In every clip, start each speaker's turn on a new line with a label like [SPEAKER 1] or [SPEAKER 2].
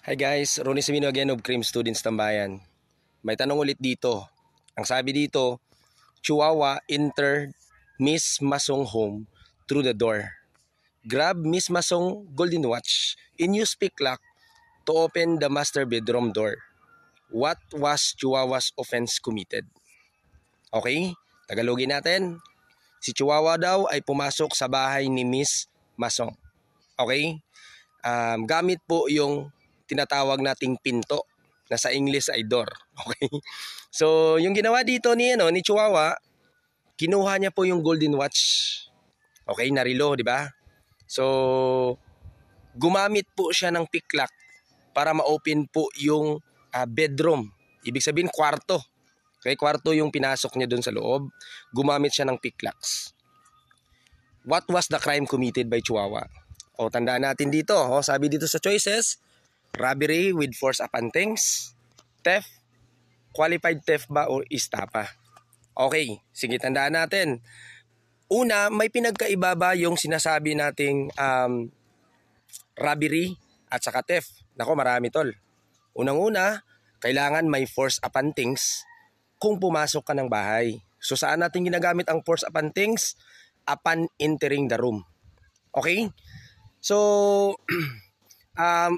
[SPEAKER 1] Hi guys, Ronnie Simino again of Cream Students Tambayan. May tanong ulit dito. Ang sabi dito, Chihuahua entered Miss Masong home through the door. Grab Miss Masong golden watch in use pick lock to open the master bedroom door. What was Chihuahua's offense committed? Okay, Tagalogin natin. Si Chihuahua daw ay pumasok sa bahay ni Miss Masong. Okay? Gamit po yung tinatawag nating pinto na sa English ay door. Okay? So, yung ginawa dito ni Chihuahua, kinuha niya po yung golden watch. Okay, narilo, di ba? So, gumamit po siya ng pick lock para ma-open po yung bedroom. Ibig sabihin, kwarto. Okay, kwarto yung pinasok niya doon sa loob. Gumamit siya ng pick locks. What was the crime committed by Chihuahua? O, tandaan natin dito. O, sabi dito sa choices, robbery with force upon things, theft, qualified theft ba o istapa? Okay, sige, tandaan natin. Una, may pinagkaiba ba yung sinasabi nating robbery at saka theft? Nako, marami tol. Unang-una, kailangan may force upon things kung pumasok ka ng bahay. So saan natin ginagamit ang force upon things? Upon entering the room. Okay? So,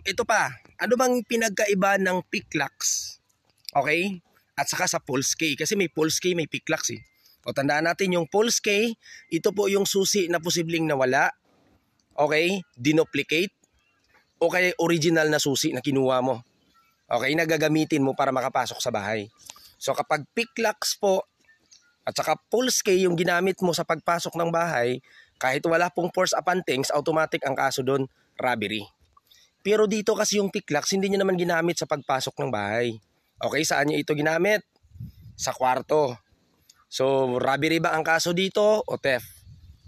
[SPEAKER 1] ito pa. Ano bang pinagkaiba ng pick locks? Okay? At saka sa pulse key. Kasi may pulse key, may pick locks eh. O tandaan natin yung pulse key, ito po yung susi na posibleng nawala. Okay? Dinuplicate. O kaya original na susi na kinuha mo. Okay? Nagagamitin mo para makapasok sa bahay. So kapag pick locks po, at saka pulse key yung ginamit mo sa pagpasok ng bahay, kahit wala pong force upon things, automatic ang kaso doon, robbery. Pero dito kasi yung pick locks, hindi niya naman ginamit sa pagpasok ng bahay. Okay, saan niya ito ginamit? Sa kwarto. So, robbery ba ang kaso dito o theft?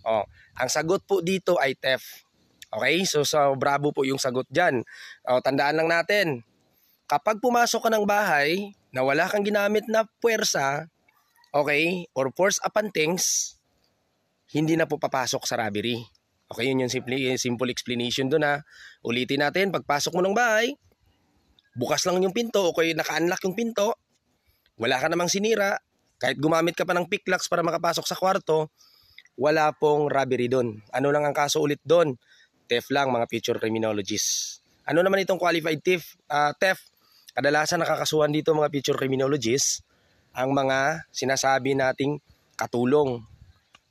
[SPEAKER 1] O, ang sagot po dito ay theft. Okay, so bravo po yung sagot dyan. O, tandaan lang natin, kapag pumasok ka ng bahay na wala kang ginamit na puwersa, okay, or force upon things, hindi na po papasok sa robbery. Okay, yun yung simple explanation doon ha. Ulitin natin, pagpasok mo ng bahay, bukas lang yung pinto o kaya naka-unlock yung pinto, wala ka namang sinira, kahit gumamit ka pa ng pick locks para makapasok sa kwarto, wala pong robbery doon. Ano lang ang kaso ulit doon? Theft lang, mga future criminologists. Ano naman itong qualified theft? Kadalasan nakakasuhan dito mga future criminologists ang mga sinasabi nating katulong.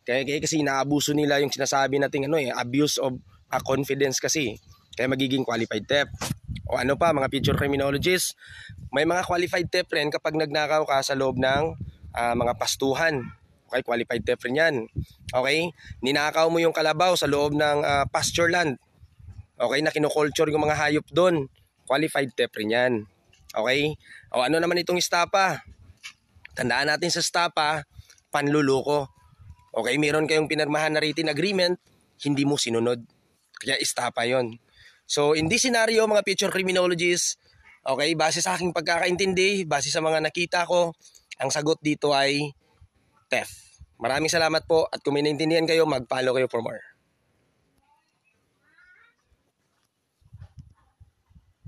[SPEAKER 1] Kaya kasi inaabuso nila yung sinasabi nating abuse of confidence kasi. Kaya magiging qualified theft. O ano pa mga future criminologists, may mga qualified theft rin kapag nagnakaw ka sa loob ng mga pastuhan. Okay, qualified theft rin yan. Okay, ninakaw mo yung kalabaw sa loob ng pasture land. Okay, na kinoculture yung mga hayop doon. Qualified theft rin yan. Okay, o ano naman itong istapa? Tandaan natin sa stapa, panluloko. Okay, meron kayong pinirmahan na written agreement, hindi mo sinunod. Kaya istapa yon. So, in this scenario, mga future criminologists, okay, base sa aking pagkakaintindi, base sa mga nakita ko, ang sagot dito ay theft. Maraming salamat po at kung may naintindihan kayo, mag-follow kayo for more.